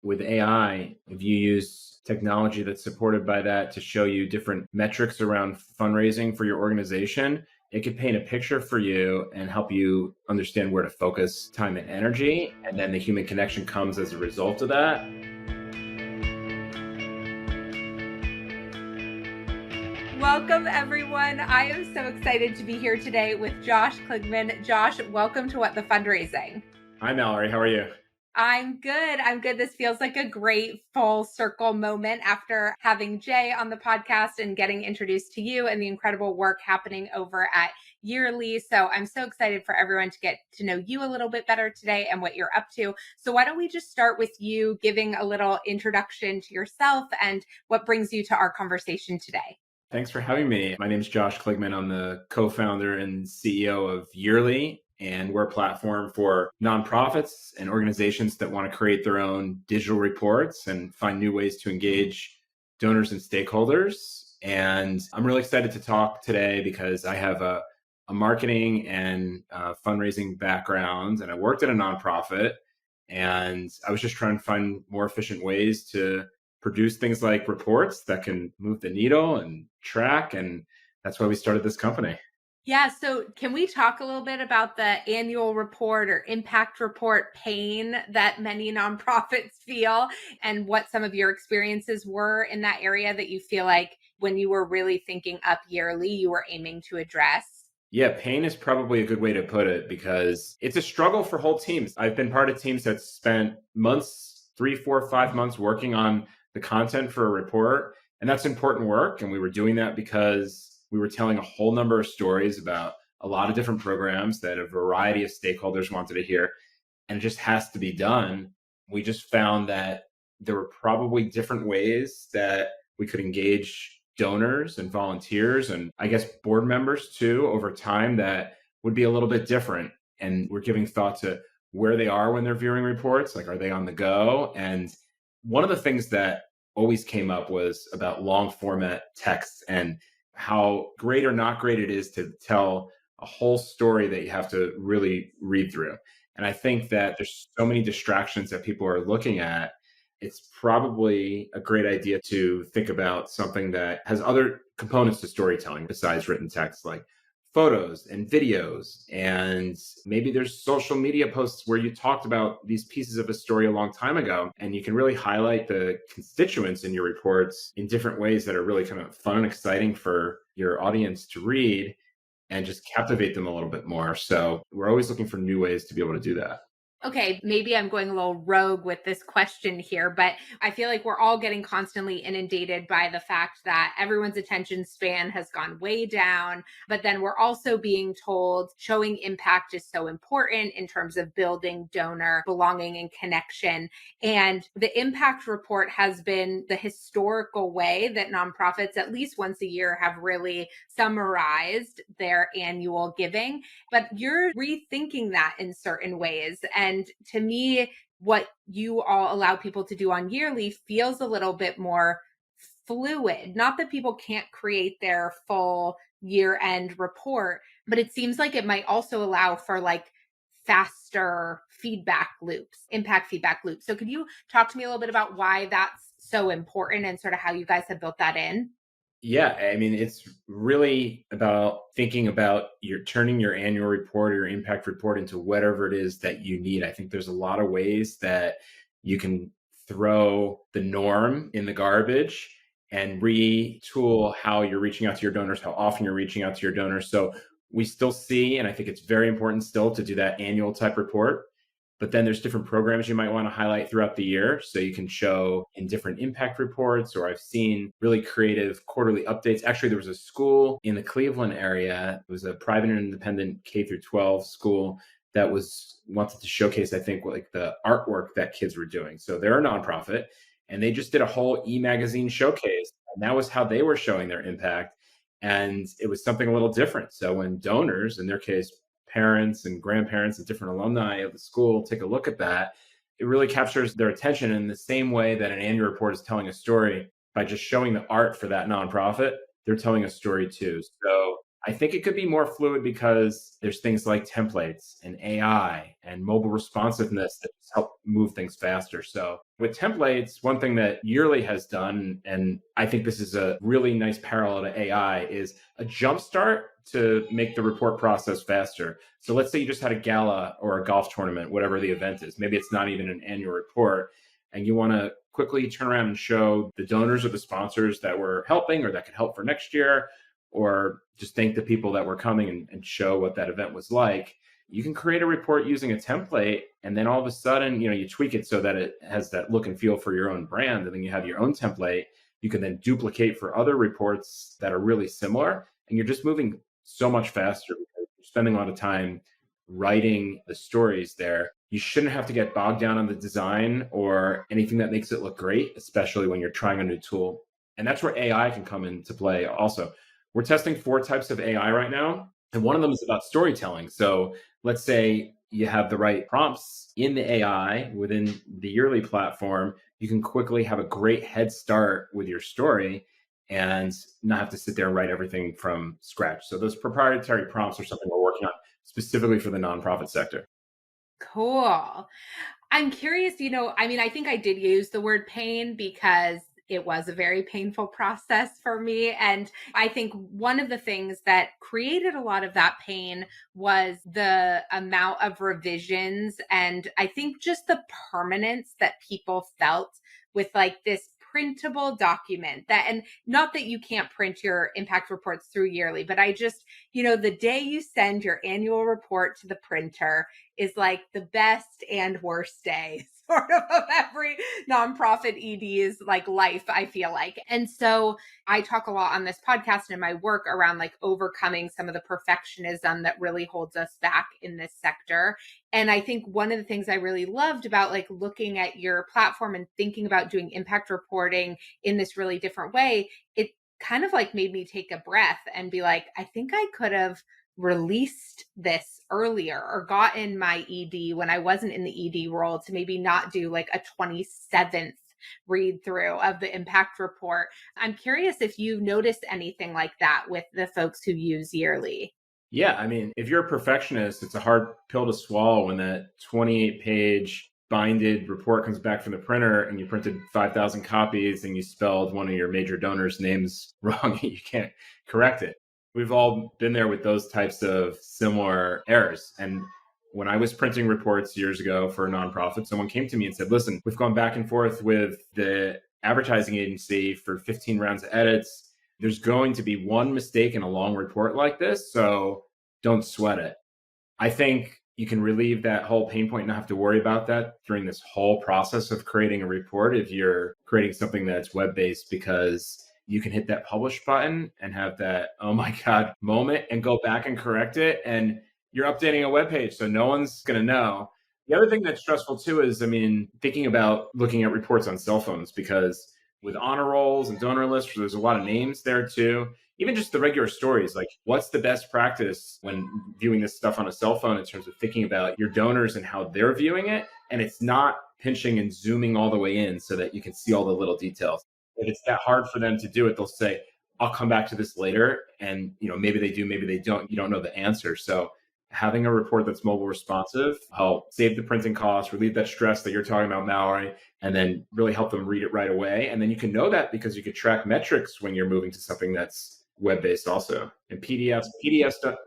with AI, if you use technology that's supported by that to show you different metrics around fundraising for your organization, it could paint a picture for you and help you understand where to focus time and energy. And then the human connection comes as a result of that. Welcome, everyone. I am so excited to be here today with Josh Kligman. Josh, welcome to What the Fundraising. Hi, Mallory. How are you? I'm good. This feels like a great full circle moment after having Jay on the podcast and getting introduced to you and the incredible work happening over at Yearly. So I'm so excited for everyone to get to know you a little bit better today and what you're up to. So why don't we just start with you giving a little introduction to yourself and what brings you to our conversation today? Thanks for having me. My name is Josh Kligman. I'm the co-founder and CEO of Yearly, and we're a platform for nonprofits and organizations that want to create their own digital reports and find new ways to engage donors and stakeholders. And I'm really excited to talk today because I have a marketing and fundraising background, and I worked at a nonprofit, and I was just trying to find more efficient ways to produce things like reports that can move the needle and track. And that's why we started this company. Yeah. So can we talk a little bit about the annual report or impact report pain that many nonprofits feel and what some of your experiences were in that area that you feel like when you were really thinking up Yearly, you were aiming to address? Yeah, pain is probably a good way to put it because it's a struggle for whole teams. I've been part of teams that spent months, 3, 4, 5 months working on the content for a report. And that's important work. And we were doing that because we were telling a whole number of stories about a lot of different programs that a variety of stakeholders wanted to hear. And it just has to be done. We just found that there were probably different ways that we could engage donors and volunteers and I guess board members too over time that would be a little bit different. And we're giving thought to where they are when they're viewing reports. Like, are they on the go? And one of the things that always came up was about long format text and how great or not great it is to tell a whole story that you have to really read through. And I think that there's so many distractions that people are looking at. It's probably a great idea to think about something that has other components to storytelling besides written text, like photos and videos. And maybe there's social media posts where you talked about these pieces of a story a long time ago, and you can really highlight the constituents in your reports in different ways that are really kind of fun and exciting for your audience to read and just captivate them a little bit more. So we're always looking for new ways to be able to do that. Okay, maybe I'm going a little rogue with this question here, but I feel like we're all getting constantly inundated by the fact that everyone's attention span has gone way down. But then we're also being told showing impact is so important in terms of building donor belonging and connection. And the impact report has been the historical way that nonprofits, at least once a year, have really summarized their annual giving. But you're rethinking that in certain ways. And to me, what you all allow people to do on Yearly feels a little bit more fluid. Not that people can't create their full year end report, but it seems like it might also allow for like faster feedback loops, impact feedback loops. So could you talk to me a little bit about why that's so important and sort of how you guys have built that in? Yeah, I mean, it's really about thinking about your turning your annual report or your impact report into whatever it is that you need. I think there's a lot of ways that you can throw the norm in the garbage and retool how you're reaching out to your donors, how often you're reaching out to your donors. So we still see, and I think it's very important still to do that annual type report. But then there's different programs you might want to highlight throughout the year. So you can show in different impact reports, or I've seen really creative quarterly updates. Actually, there was a school in the Cleveland area. It was a private and independent K through 12 school that was wanted to showcase, I think, like the artwork that kids were doing. So they're a nonprofit and they just did a whole e-magazine showcase. And that was how they were showing their impact. And it was something a little different. So when donors, in their case, parents and grandparents and different alumni of the school take a look at that, it really captures their attention in the same way that an annual report is telling a story. By just showing the art for that nonprofit, they're telling a story too. So I think it could be more fluid because there's things like templates and AI and mobile responsiveness that just help move things faster. So with templates, one thing that Yearly has done, and I think this is a really nice parallel to AI, is a jumpstart to make the report process faster. So let's say you just had a gala or a golf tournament, whatever the event is. Maybe it's not even an annual report, and you want to quickly turn around and show the donors or the sponsors that were helping or that could help for next year, or just thank the people that were coming and show what that event was like. You can create a report using a template, and then all of a sudden, you tweak it so that it has that look and feel for your own brand, and then you have your own template. You can then duplicate for other reports that are really similar, and you're just moving so much faster because you're spending a lot of time writing the stories there. You shouldn't have to get bogged down on the design or anything that makes it look great, especially when you're trying a new tool. And that's where AI can come into play also. We're testing 4 types of AI right now, and one of them is about storytelling. So let's say you have the right prompts in the AI within the Yearly platform, you can quickly have a great head start with your story and not have to sit there and write everything from scratch. So those proprietary prompts are something we're working on specifically for the nonprofit sector. Cool. I'm curious, I think I did use the word pain because it was a very painful process for me. And I think one of the things that created a lot of that pain was the amount of revisions. And I think just the permanence that people felt with like this printable document and not that you can't print your impact reports through Yearly, but I just, the day you send your annual report to the printer is like the best and worst day sort of every nonprofit ED's like life, I feel like. And so I talk a lot on this podcast and in my work around like overcoming some of the perfectionism that really holds us back in this sector. And I think one of the things I really loved about like looking at your platform and thinking about doing impact reporting in this really different way, it kind of like made me take a breath and be like, I think I could have released this earlier or gotten my ED when I wasn't in the ED role to maybe not do like a 27th read through of the impact report. I'm curious if you noticed anything like that with the folks who use Yearly. Yeah, I mean, if you're a perfectionist, it's a hard pill to swallow when that 28-page binded report comes back from the printer and you printed 5,000 copies and you spelled one of your major donors' names wrong and you can't correct it. We've all been there with those types of similar errors. And when I was printing reports years ago for a nonprofit, someone came to me and said, listen, we've gone back and forth with the advertising agency for 15 rounds of edits. There's going to be one mistake in a long report like this, so don't sweat it. I think you can relieve that whole pain point and not have to worry about that during this whole process of creating a report if you're creating something that's web-based, because you can hit that publish button and have that, oh my God, moment and go back and correct it. And you're updating a web page, so no one's going to know. The other thing that's stressful too is, thinking about looking at reports on cell phones, because with honor rolls and donor lists, there's a lot of names there too. Even just the regular stories, like what's the best practice when viewing this stuff on a cell phone in terms of thinking about your donors and how they're viewing it. And it's not pinching and zooming all the way in so that you can see all the little details. If it's that hard for them to do it, they'll say, I'll come back to this later. And, maybe they do, maybe they don't. You don't know the answer. So having a report that's mobile responsive help save the printing costs, relieve that stress that you're talking about, Mallory, and then really help them read it right away. And then you can know that because you could track metrics when you're moving to something that's web-based also. And PDFs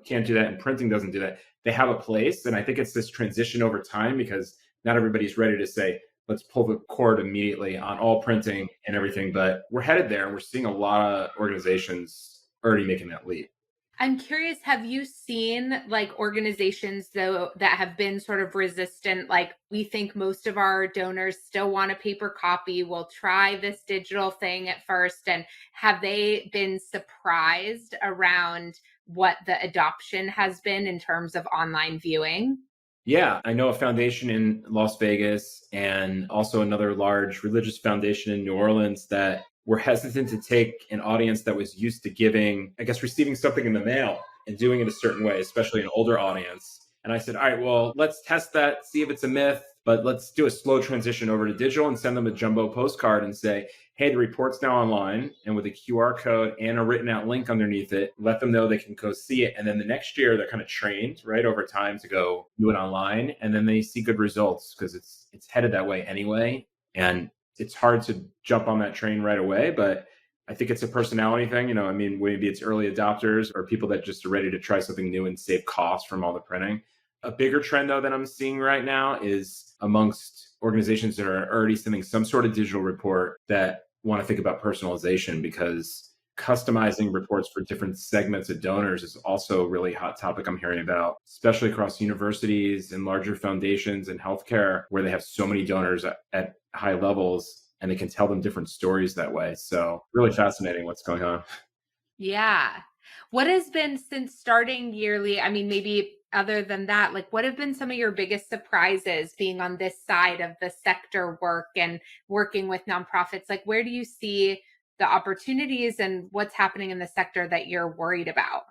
can't do that, and printing doesn't do that. They have a place. And I think it's this transition over time because not everybody's ready to say, let's pull the cord immediately on all printing and everything. But we're headed there. And we're seeing a lot of organizations already making that leap. I'm curious, have you seen like organizations though that have been sort of resistant? Like, we think most of our donors still want a paper copy. We'll try this digital thing at first. And have they been surprised around what the adoption has been in terms of online viewing? Yeah, I know a foundation in Las Vegas and also another large religious foundation in New Orleans that were hesitant to take an audience that was used to giving, I guess, receiving something in the mail and doing it a certain way, especially an older audience. And I said, all right, well, let's test that, see if it's a myth. but let's do a slow transition over to digital and send them a jumbo postcard and say, hey, the report's now online, and with a QR code and a written out link underneath it, let them know they can go see it. And then the next year they're kind of trained, right, over time to go do it online. And then they see good results because it's headed that way anyway. And it's hard to jump on that train right away, but I think it's a personality thing. I mean, maybe it's early adopters or people that just are ready to try something new and save costs from all the printing. A bigger trend, though, that I'm seeing right now is amongst organizations that are already sending some sort of digital report that want to think about personalization, because customizing reports for different segments of donors is also a really hot topic I'm hearing about, especially across universities and larger foundations and healthcare, where they have so many donors at high levels and they can tell them different stories that way. So really fascinating what's going on. Yeah. What has been, since starting yearly, I mean, maybe other than that, like what have been some of your biggest surprises being on this side of the sector work and working with nonprofits? Like, where do you see the opportunities and what's happening in the sector that you're worried about?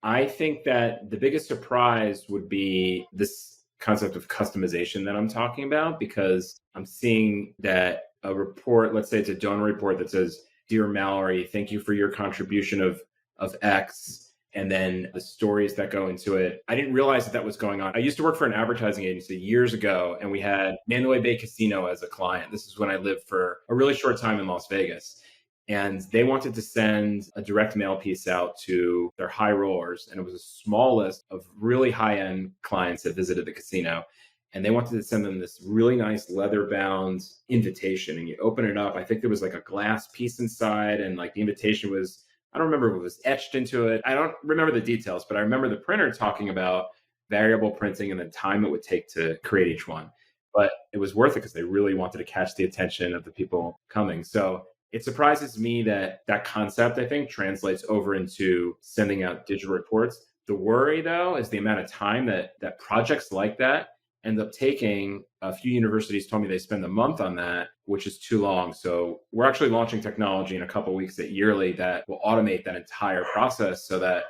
I think that the biggest surprise would be this concept of customization that I'm talking about, because I'm seeing that a report, let's say it's a donor report that says, Dear Mallory, thank you for your contribution of X. And then the stories that go into it. I didn't realize that was going on. I used to work for an advertising agency years ago, and we had Mandalay Bay Casino as a client. This is when I lived for a really short time in Las Vegas. And they wanted to send a direct mail piece out to their high rollers. And it was a small list of really high end clients that visited the casino. And they wanted to send them this really nice leather bound invitation. And you open it up. I think there was like a glass piece inside. And like the invitation was, I don't remember if it was etched into it. I don't remember the details, but I remember the printer talking about variable printing and the time it would take to create each one. But it was worth it because they really wanted to catch the attention of the people coming. So it surprises me that that concept, I think, translates over into sending out digital reports. The worry, though, is the amount of time that projects like that end up taking. A few universities told me they spend a month on that, which is too long. So we're actually launching technology in a couple of weeks at Yearly that will automate that entire process, so that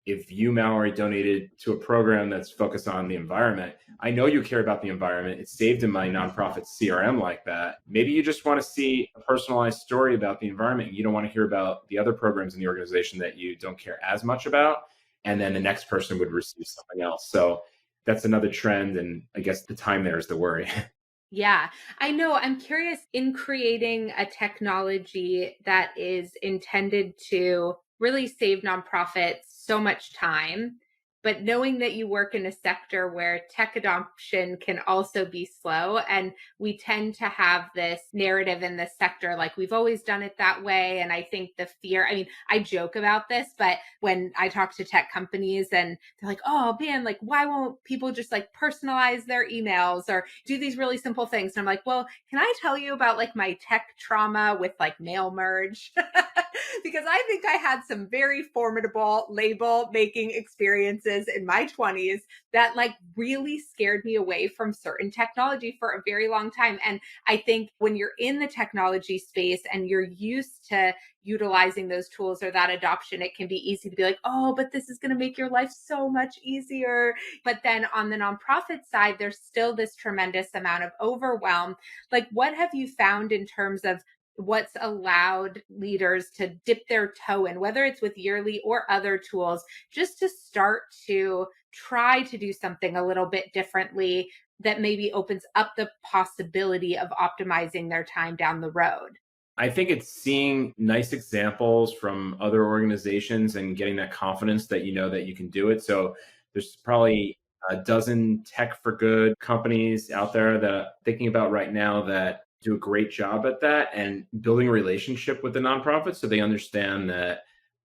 if you, Mallory, donated to a program that's focused on the environment, I know you care about the environment. It's saved in my nonprofit CRM like that. Maybe you just want to see a personalized story about the environment. You don't want to hear about the other programs in the organization that you don't care as much about. And then the next person would receive something else. So that's another trend. And I guess the time there is the worry. Yeah, I know. I'm curious, in creating a technology that is intended to really save nonprofits so much time, but knowing that you work in a sector where tech adoption can also be slow. And we tend to have this narrative in this sector, like we've always done it that way. And I think the fear, I mean, I joke about this, but when I talk to tech companies and they're like, oh man, like why won't people just like personalize their emails or do these really simple things? And I'm like, well, can I tell you about like my tech trauma with like mail merge? Because I think I had some very formidable label making experiences in my 20s that like really scared me away from certain technology for a very long time. And I think when you're in the technology space and you're used to utilizing those tools or that adoption, it can be easy to be like, oh, but this is going to make your life so much easier. But then on the nonprofit side, there's still this tremendous amount of overwhelm. Like, what have you found in terms of what's allowed leaders to dip their toe in, whether it's with Yearly or other tools, just to start to try to do something a little bit differently that maybe opens up the possibility of optimizing their time down the road? I think it's seeing nice examples from other organizations and getting that confidence that you know that you can do it. So there's probably a dozen tech for good companies out there that I'm thinking about right now that do a great job at that and building a relationship with the nonprofit so they understand that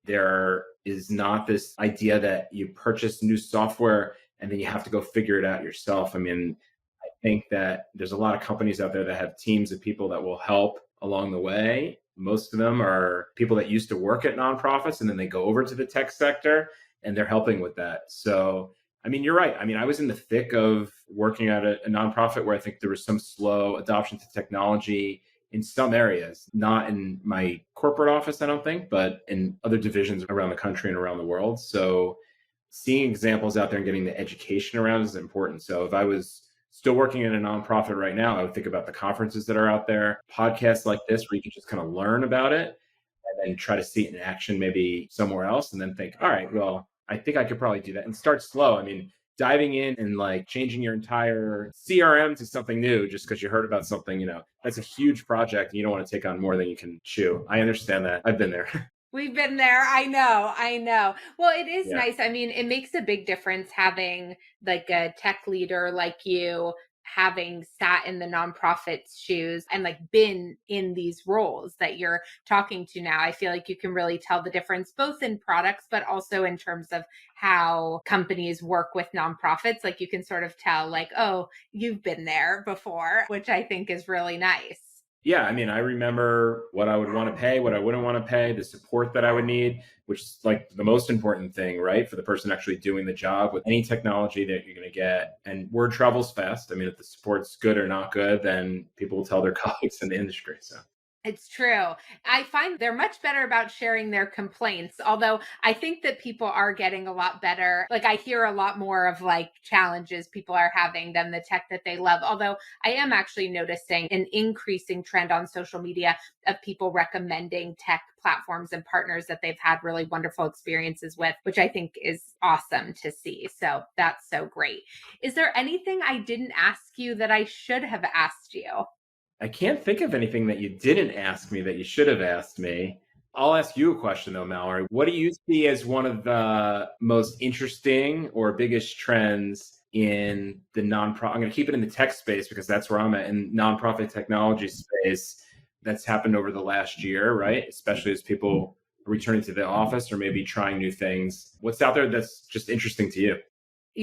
there is not this idea that you purchase new software and then you have to go figure it out yourself. I mean, I think that there's a lot of companies out there that have teams of people that will help along the way. Most of them are people that used to work at nonprofits and then they go over to the tech sector and they're helping with that. So, I mean, you're right. I mean, I was in the thick of working at a nonprofit where I think there was some slow adoption to technology in some areas, not in my corporate office, I don't think, but in other divisions around the country and around the world. So seeing examples out there and getting the education around is important. So if I was still working in a nonprofit right now, I would think about the conferences that are out there, podcasts like this where you can just kind of learn about it and then try to see it in action maybe somewhere else and then think, all right, well, I think I could probably do that and start slow. I mean, diving in and like changing your entire CRM to something new just because you heard about something, that's a huge project and you don't want to take on more than you can chew. I understand that. I've been there. We've been there. I know. I know. Well, it is Yeah. nice. I mean, it makes a big difference having like a tech leader like you, having sat in the nonprofit's shoes and like been in these roles that you're talking to now. I feel like you can really tell the difference both in products, but also in terms of how companies work with nonprofits. Like you can sort of tell, like, oh, you've been there before, which I think is really nice. Yeah, I mean, I remember what I would want to pay, what I wouldn't want to pay, the support that I would need, which is like the most important thing, right? For the person actually doing the job with any technology that you're going to get. And word travels fast. I mean, if the support's good or not good, then people will tell their colleagues in the industry. So It's true. I find they're much better about sharing their complaints, although I think that people are getting a lot better. Like I hear a lot more of like challenges people are having than the tech that they love. Although I am actually noticing an increasing trend on social media of people recommending tech platforms and partners that they've had really wonderful experiences with, which I think is awesome to see. So that's so great. Is there anything I didn't ask you that I should have asked you? I can't think of anything that you didn't ask me that you should have asked me. I'll ask you a question though, Mallory. What do you see as one of the most interesting or biggest trends in the nonprofit? I'm going to keep it in the tech space because that's where I'm at, in nonprofit technology space that's happened over the last year, right? Especially as people are returning to the office or maybe trying new things. What's out there that's just interesting to you?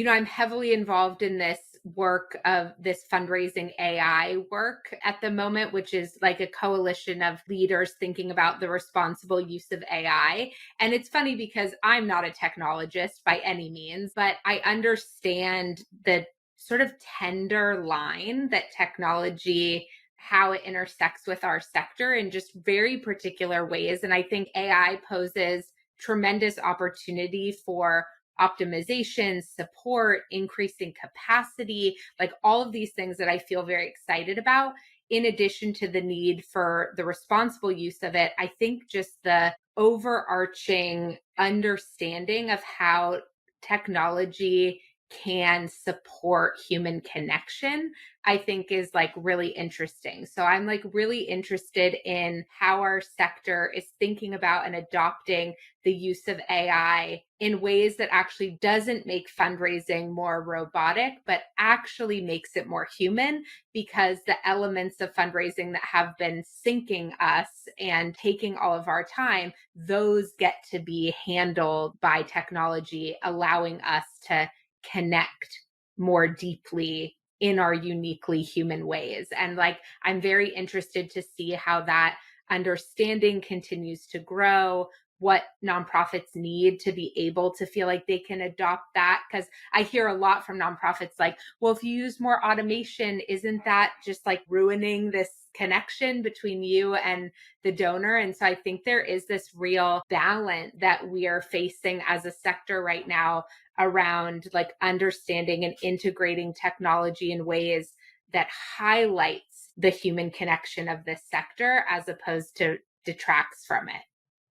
I'm heavily involved in this work of this fundraising AI work at the moment, which is like a coalition of leaders thinking about the responsible use of AI. And it's funny because I'm not a technologist by any means, but I understand the sort of tender line that technology, how it intersects with our sector in just very particular ways. And I think AI poses tremendous opportunity for optimization, support, increasing capacity, like all of these things that I feel very excited about. In addition to the need for the responsible use of it, I think just the overarching understanding of how technology can support human connection, I think is like really interesting. So I'm like really interested in how our sector is thinking about and adopting the use of AI in ways that actually doesn't make fundraising more robotic, but actually makes it more human, because the elements of fundraising that have been sinking us and taking all of our time, those get to be handled by technology, allowing us to connect more deeply in our uniquely human ways. And like, I'm very interested to see how that understanding continues to grow, what nonprofits need to be able to feel like they can adopt that. Because I hear a lot from nonprofits like, well, if you use more automation, isn't that just like ruining this connection between you and the donor? And so I think there is this real balance that we are facing as a sector right now around like understanding and integrating technology in ways that highlights the human connection of this sector as opposed to detracts from it.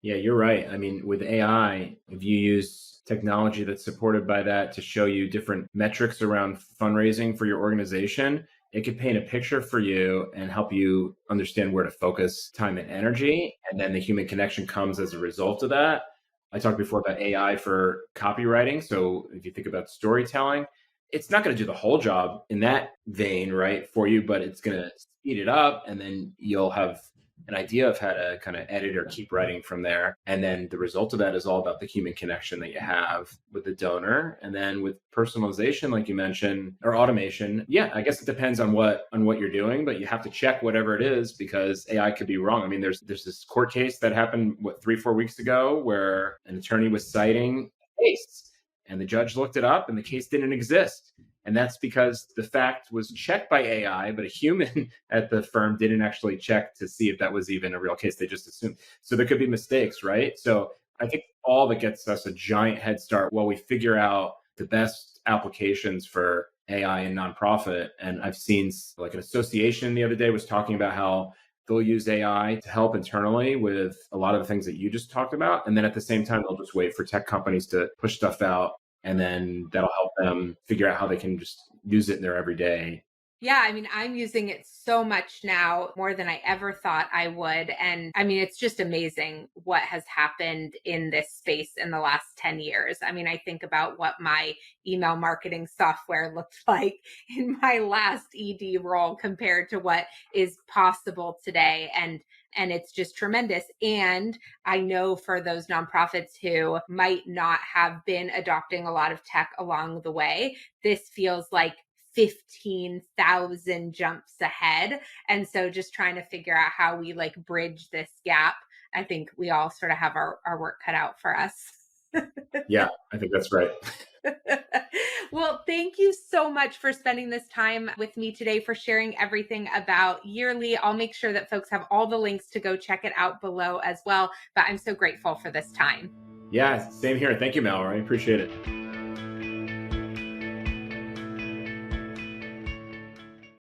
Yeah, you're right. I mean, with AI, if you use technology that's supported by that to show you different metrics around fundraising for your organization, it could paint a picture for you and help you understand where to focus time and energy. And then the human connection comes as a result of that. I talked before about AI for copywriting. So if you think about storytelling, it's not going to do the whole job in that vein, right, for you, but it's going to speed it up. And then you'll have an idea of how to kind of edit or keep writing from there. And then the result of that is all about the human connection that you have with the donor. And then with personalization, like you mentioned, or automation, yeah, I guess it depends on what you're doing, but you have to check whatever it is because AI could be wrong. I mean, there's this court case that happened 3-4 weeks ago where an attorney was citing a case and the judge looked it up and the case didn't exist. And that's because the fact was checked by AI, but a human at the firm didn't actually check to see if that was even a real case. They just assumed. So there could be mistakes, right? So I think all that gets us a giant head start while we figure out the best applications for AI in nonprofit. And I've seen like an association the other day was talking about how they'll use AI to help internally with a lot of the things that you just talked about. And then at the same time, they'll just wait for tech companies to push stuff out. And then that'll help them figure out how they can just use it in their everyday. Yeah, I mean, I'm using it so much now, more than I ever thought I would. And I mean, it's just amazing what has happened in this space in the last 10 years. I mean, I think about what my email marketing software looked like in my last ED role compared to what is possible today. And it's just tremendous. And I know for those nonprofits who might not have been adopting a lot of tech along the way, this feels like 15,000 jumps ahead. And so just trying to figure out how we like bridge this gap. I think we all sort of have our work cut out for us. Yeah, I think that's right. Well, thank you so much for spending this time with me today, for sharing everything about Yearly. I'll make sure that folks have all the links to go check it out below as well. But I'm so grateful for this time. Yeah, same here. Thank you, Mallory. I appreciate it.